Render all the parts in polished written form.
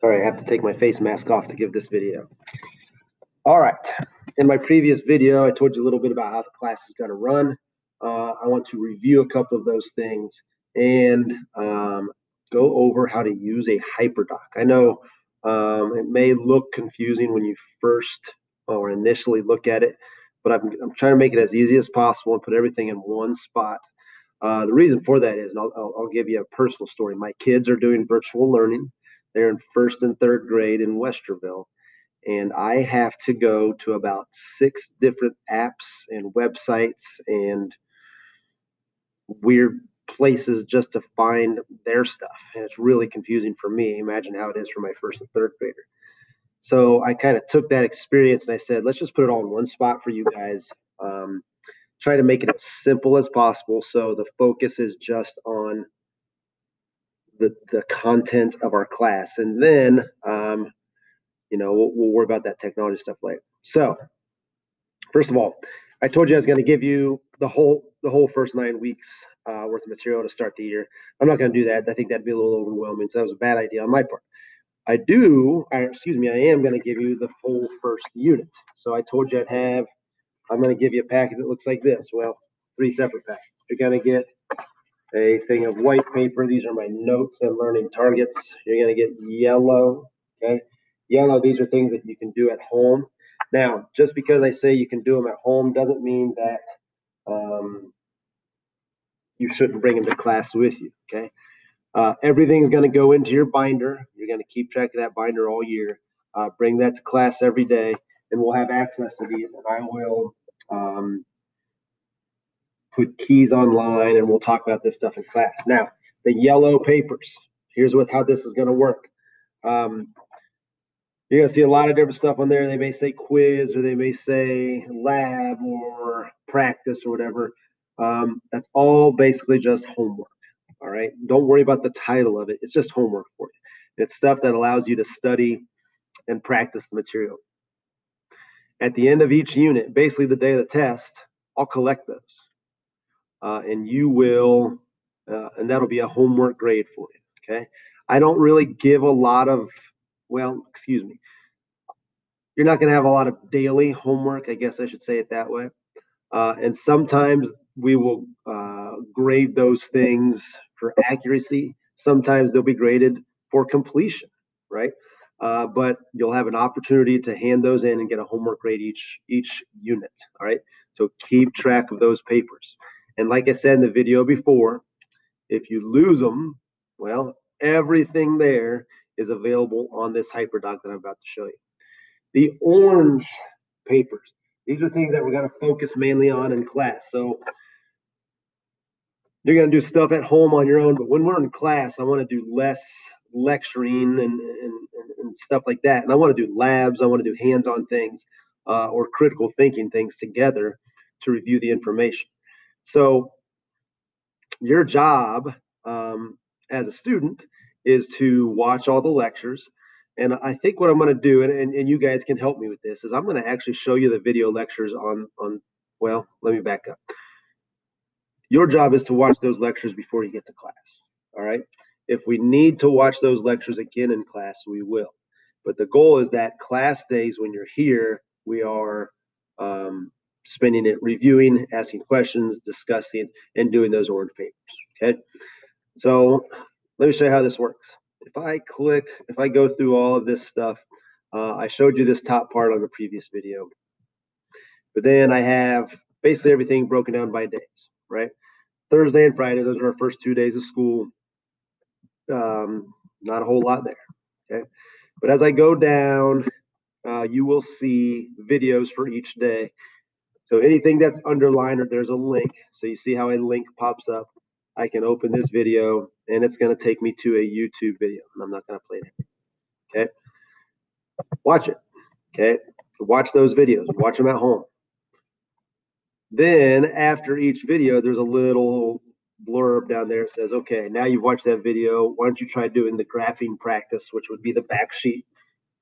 Sorry, I have to take my face mask off to give this video. All right. In my previous video, I told you a little bit about how the class is going to run. I want to review a couple of those things and go over how to use a Hyperdoc. I know it may look confusing when you first or initially look at it, but I'm trying to make it as easy as possible and put everything in one spot. The reason for that is, and I'll give you a personal story. My kids are doing virtual learning. They're in first and third grade in Westerville, and I have to go to about 6 different apps and websites and weird places just to find their stuff. And it's really confusing for me. Imagine how it is for my first and third grader. So I kind of took that experience and I said, let's just put it all in one spot for you guys. Try to make it as simple as possible so the focus is just on the content of our class. And then, we'll worry about that technology stuff later. So first of all, I told you I was going to give you the whole first 9 weeks worth of material to start the year. I'm not going to do that. I think that'd be a little overwhelming. So that was a bad idea on my part. I am going to give you the full first unit. So I told you I'm going to give you a packet that looks like this. Well, 3 separate packets. You're going to get a thing of white paper. These are my notes and learning targets. You're going to get yellow. Okay. Yellow, these are things that you can do at home. Now, just because I say you can do them at home doesn't mean that you shouldn't bring them to class with you, okay? Everything's going to go into your binder. You're going to keep track of that binder all year. Bring that to class every day, and we'll have access to these, and I will put keys online, and we'll talk about this stuff in class. Now, the yellow papers, here's how this is going to work. You're going to see a lot of different stuff on there. They may say quiz, or they may say lab or practice or whatever. That's all basically just homework. All right. Don't worry about the title of it. It's just homework for you. It's stuff that allows you to study and practice the material. At the end of each unit, basically the day of the test, I'll collect those. And you will, and that'll be a homework grade for you. Okay. I don't really give a lot of, you're not going to have a lot of daily homework. I guess I should say it that way. And sometimes we will grade those things for accuracy. Sometimes they'll be graded for completion, right? But you'll have an opportunity to hand those in and get a homework grade each unit, all right? So keep track of those papers. And like I said in the video before, if you lose them, well, everything there is available on this Hyperdoc that I'm about to show you. The orange papers, these are things that we're going to focus mainly on in class. So you're going to do stuff at home on your own, but when we're in class, I want to do less lecturing and stuff like that. And I want to do labs. I want to do hands-on things or critical thinking things together to review the information. So your job as a student is to watch all the lectures. And I think what I'm going to do, and you guys can help me with this, is I'm going to actually show you the video lectures well, let me back up. Your job is to watch those lectures before you get to class, all right? If we need to watch those lectures again in class, we will. But the goal is that class days when you're here, we are spending it reviewing, asking questions, discussing, and doing those orange papers, okay? So let me show you how this works. If I go through all of this stuff, I showed you this top part on the previous video. But then I have basically everything broken down by days, right? Thursday and Friday, those are our first 2 days of school. Not a whole lot there, okay? But as I go down, you will see videos for each day. So anything that's underlined, or there's a link, so you see how a link pops up, I can open this video, and it's going to take me to a YouTube video, and I'm not going to play it, okay? Watch it, okay? Watch those videos. Watch them at home. Then after each video, there's a little blurb down there that says, okay, now you've watched that video. Why don't you try doing the graphing practice, which would be the back sheet.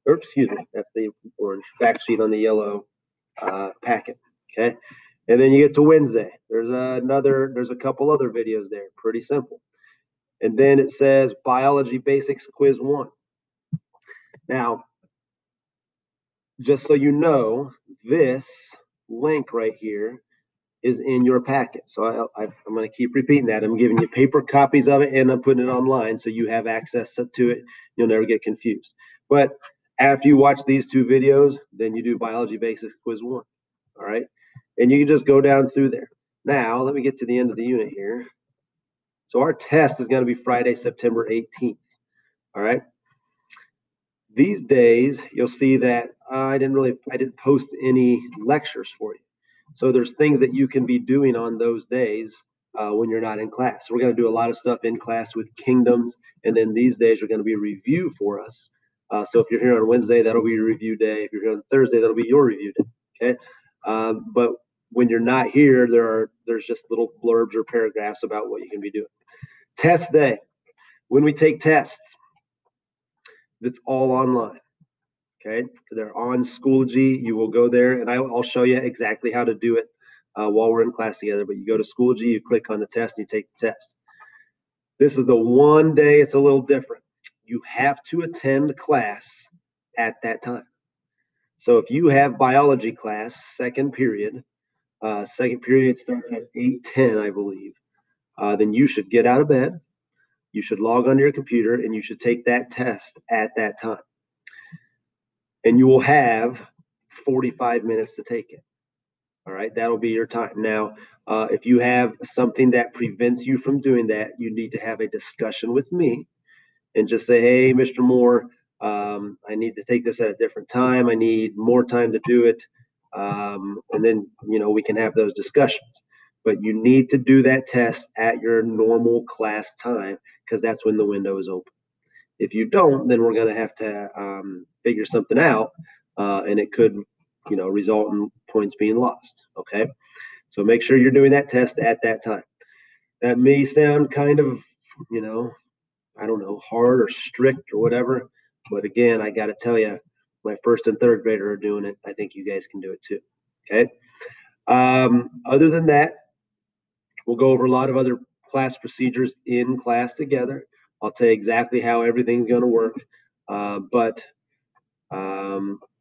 Or excuse me, that's the orange back sheet on the yellow packet, okay? And then you get to Wednesday. There's a couple other videos there, pretty simple. And then it says Biology Basics Quiz 1. Now, just so you know, this link right here is in your packet. So I'm going to keep repeating that. I'm giving you paper copies of it, and I'm putting it online so you have access to it. You'll never get confused. But after you watch these two videos, then you do Biology Basics Quiz 1. All right? And you can just go down through there. Now, let me get to the end of the unit here. So our test is going to be Friday, September 18th. All right? These days, you'll see that I didn't post any lectures for you. So there's things that you can be doing on those days when you're not in class. So we're going to do a lot of stuff in class with kingdoms, and then these days are going to be a review for us. So if you're here on Wednesday, that'll be your review day. If you're here on Thursday, that'll be your review day. Okay, but when you're not here, there's just little blurbs or paragraphs about what you can be doing. Test day. When we take tests, it's all online. Okay, they're on Schoology. You will go there, and I'll show you exactly how to do it while we're in class together. But you go to Schoology, you click on the test, and you take the test. This is the one day it's a little different. You have to attend class at that time. So if you have biology class, second period starts at 8:10, I believe, then you should get out of bed, you should log onto your computer, and you should take that test at that time. And you will have 45 minutes to take it. All right, that'll be your time. Now, if you have something that prevents you from doing that, you need to have a discussion with me and just say, hey, Mr. Moore, I need to take this at a different time. I need more time to do it. And then, we can have those discussions. But you need to do that test at your normal class time because that's when the window is open. If you don't, then we're going to have to figure something out, and it could, result in points being lost. Okay, so make sure you're doing that test at that time. That may sound kind of, I don't know, hard or strict or whatever, but again, I got to tell you, my first and third grader are doing it. I think you guys can do it too. Okay. Other than that, we'll go over a lot of other class procedures in class together. I'll tell you exactly how everything's going to work. But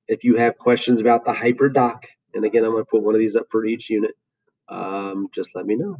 if you have questions about the Hyperdoc, and again, I'm going to put one of these up for each unit, just let me know.